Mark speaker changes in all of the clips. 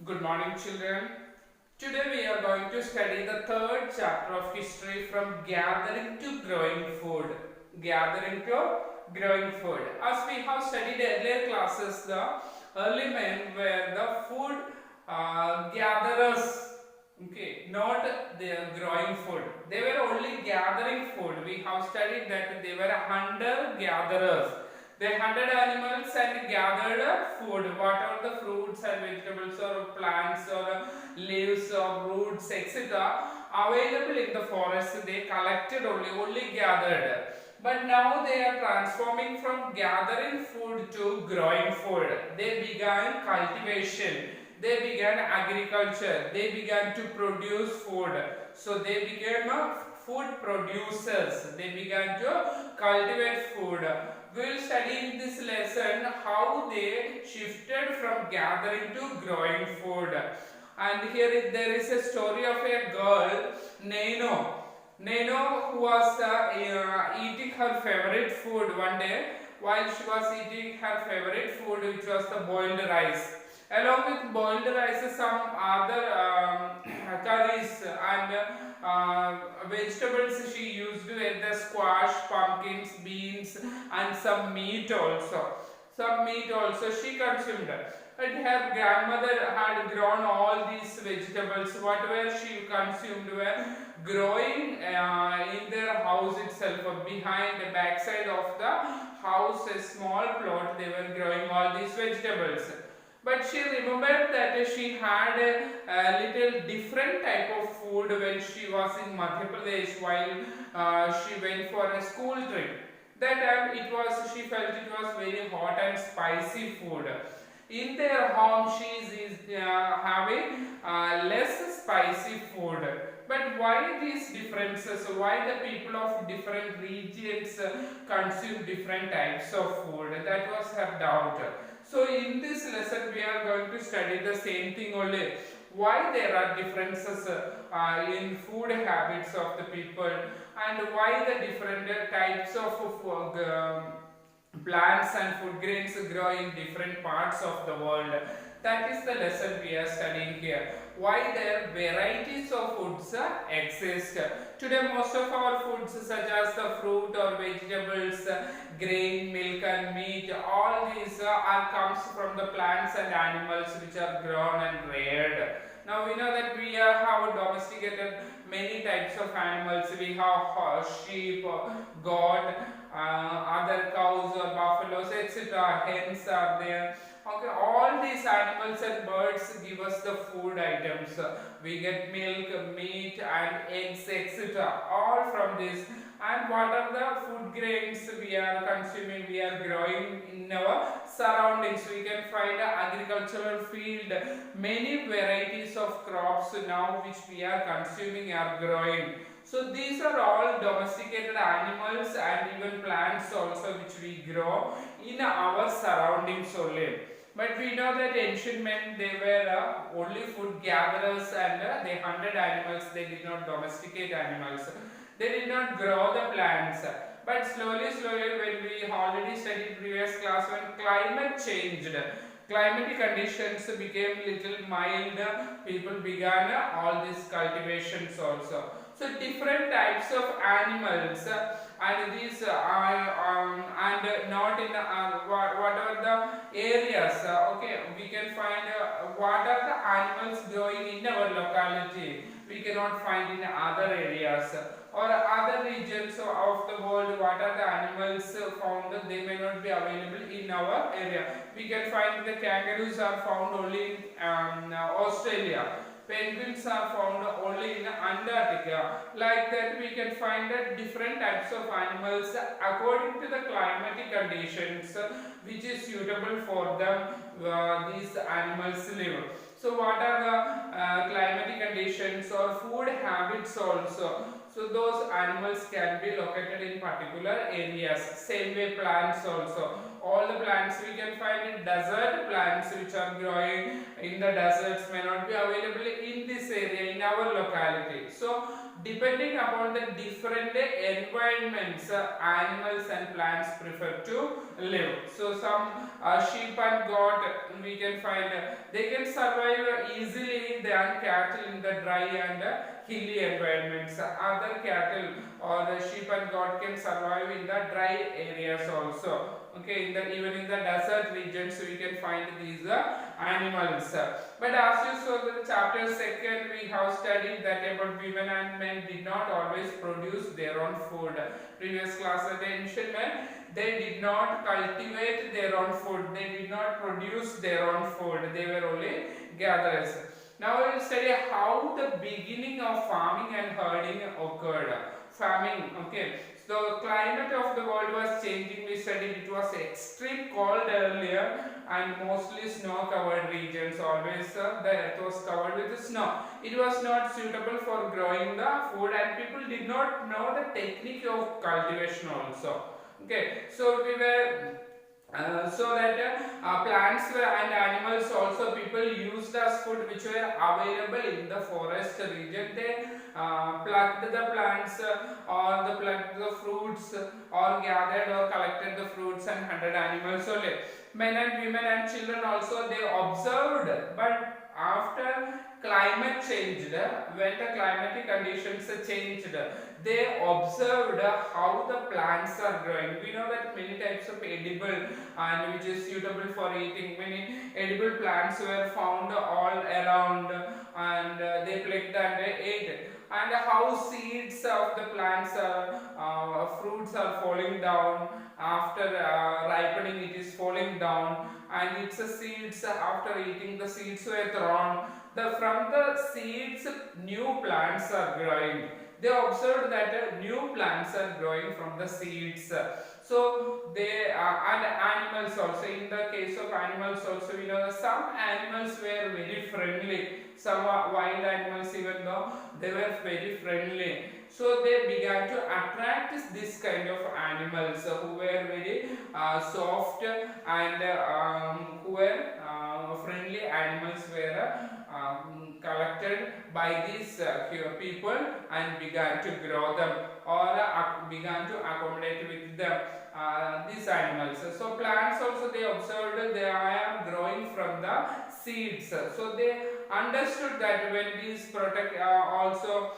Speaker 1: Good morning, children. Today we are going to study the third chapter of history from gathering to growing food. Gathering to growing food. As we have studied earlier classes, the early men were the food gatherers. Okay, not their growing food. They were only gathering food. We have studied that they were hunter gatherers. They hunted animals and gathered food, whatever the fruits and vegetables or plants or leaves or roots, etc. available in the forest. They collected only gathered. But now they are transforming from gathering food to growing food. They began cultivation. They began agriculture. They began to produce food. So they became food producers. They began to cultivate food. We will study in this lesson how they shifted from gathering to growing food. And here there is a story of a girl, Neno. Neno, who was eating her favorite food one day. While she was eating her favorite food, which was the boiled rice. Along with boiled rice, some other curries and vegetables she used with the squash, pumpkins, beans and some meat also. Some meat also she consumed. But her grandmother had grown all these vegetables. Whatever she consumed were growing in their house itself, behind the backside of the house, a small plot. They were growing all these vegetables. But she remembered that she had a little different type of food when she was in Madhya Pradesh while she went for a school trip. That time she felt it was very hot and spicy food. In their home she is having less spicy food. But why these differences? Why the people of different regions consume different types of food? That was her doubt. So in this lesson we are going to study the same thing only. Why there are differences in food habits of the people and why the different types of plants and food grains grow in different parts of the world. That is the lesson we are studying here. Why there varieties of foods exist. Today most of our foods such as the fruit or vegetables, grain, milk and meat, all these comes from the plants and animals which are grown and reared. Now we know that we have domesticated many types of animals. We have sheep, goat, other cows or buffaloes, etc. Hens are there. Okay, all these animals and birds give us the food items. We get milk, meat and eggs, etc. All from this. And what are the food grains we are consuming, we are growing in our surroundings. We can find an agricultural field. Many varieties of crops now which we are consuming are growing. So these are all domesticated animals and even plants also which we grow in our surroundings only. But we know that ancient men, they were only food gatherers and they hunted animals. They did not domesticate animals. They did not grow the plants. But slowly when we already studied previous class, when climate changed, climatic conditions became little mild, people began all these cultivations also. So different types of animals and these and not in whatever the areas, okay, we can find what are the animals growing in our locality, we cannot find in other areas or other regions of the world. What are the animals found, they may not be available in our area. We can find the kangaroos are found only in Australia. Penguins are found only in Antarctica. Like that we can find different types of animals according to the climatic conditions which is suitable for them, these animals live. So what are the climatic conditions or food habits also? So those animals can be located in particular areas. Same way plants also. All the plants we can find in desert plants which are growing in the deserts may not be available in this area, in our locality. So depending upon the different environments animals and plants prefer to live. So some sheep and goat we can find they can survive easily than cattle in the dry and hilly environments. Other cattle or the sheep and goat can survive in the dry areas also. Okay, even in the desert regions we can find these animals. But as you saw the chapter second, we have studied that about women and men did not always produce their own food. Previous class at ancient men, they did not cultivate their own food. They did not produce their own food. They were only gatherers. Now we will study how the beginning of farming and herding occurred. Farming, okay. So climate of the world was changing. We studied it was extreme cold earlier and mostly snow covered regions. Always the earth was covered with snow. It was not suitable for growing the food and people did not know the technique of cultivation also. Okay, so we were so that plants and animals also people used as food which were available in the forest region. They plucked the plants or the plucked the fruits or gathered or collected the fruits and hunted animals only. Men and women and children also they observed, but after climate changed, when the climatic conditions changed, they observed how the plants are growing. We know that many types of edible and which is suitable for eating. Many edible plants were found all around and they plucked and they ate. And how seeds of the plants fruits are falling down after ripening, it is falling down, and its seeds after eating the seeds were thrown. From the seeds new plants are growing. They observed that new plants are growing from the seeds. So they and animals also. In the case of animals also, we know that some animals were very friendly. Some wild animals, even though they were very friendly, so they began to attract this kind of animals who were very soft and who were friendly animals were collected by these people and began to grow them or began to accommodate with them these animals. So plants also they observed they are growing from the seeds. So they understood that when these protect also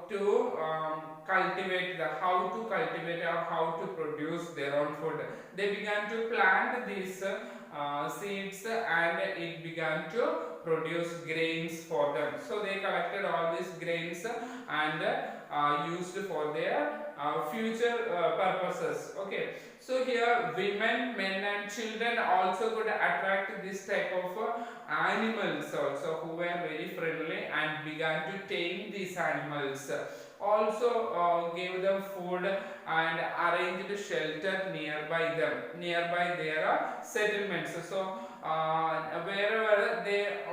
Speaker 1: to cultivate how to cultivate or how to produce their own food. They began to plant these seeds and it began to produce grains for them. So they collected all these grains and used for their future purposes. Okay. So here women, men and children also could attract this type of animals also who were very friendly and began to tame these animals. Also gave them food and arranged shelter nearby them, nearby their settlements. So wherever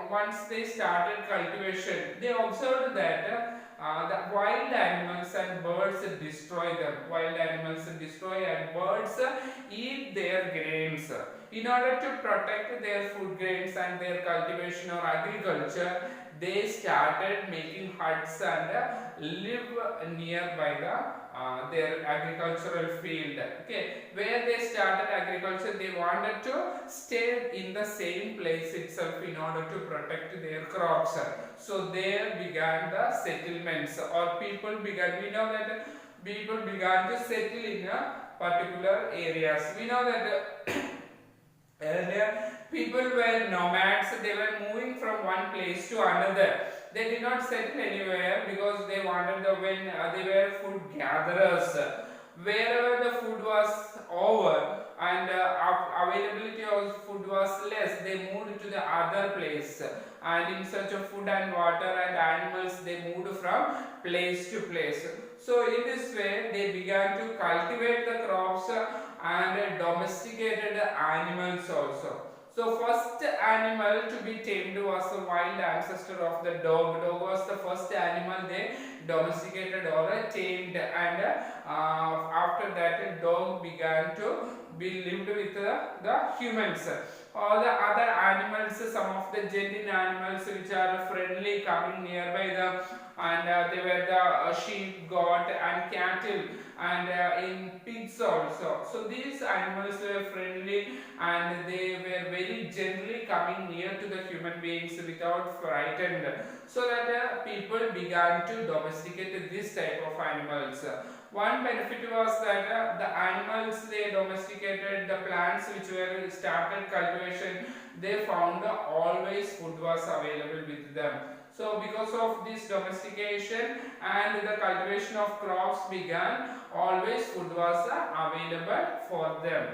Speaker 1: once they started cultivation, they observed that the wild animals and birds destroy them. Wild animals destroy and birds eat their grains. In order to protect their food grains and their cultivation or agriculture, they started making huts and live nearby their agricultural field. Okay, where they started agriculture, they wanted to stay in the same place itself in order to protect their crops. So there began the settlements or people began. We know that people began to settle in particular areas. We know that earlier people were nomads. They were moving from one place to another. They did not settle anywhere because they wanted when they were food gatherers. Wherever the food was over and availability of food was less, they moved to the other place and in search of food and water and animals they moved from place to place. So in this way they began to cultivate the crops and domesticated animals also. So first animal to be tamed was the wild ancestor of the dog. Dog was the first animal they domesticated or tamed, and after that dog began to be lived with the humans. All the other animals, some of the gentle animals which are friendly coming nearby them, and they were the sheep, goat and cattle, and in pigs also. So these animals were friendly and they were very gently coming near to the human beings without frightened, so that people began to domesticate this type of animals. One benefit was that the animals they domesticated, the plants which were started cultivation, they found always food was available with them. So because of this domestication and the cultivation of crops began, always food was available for them.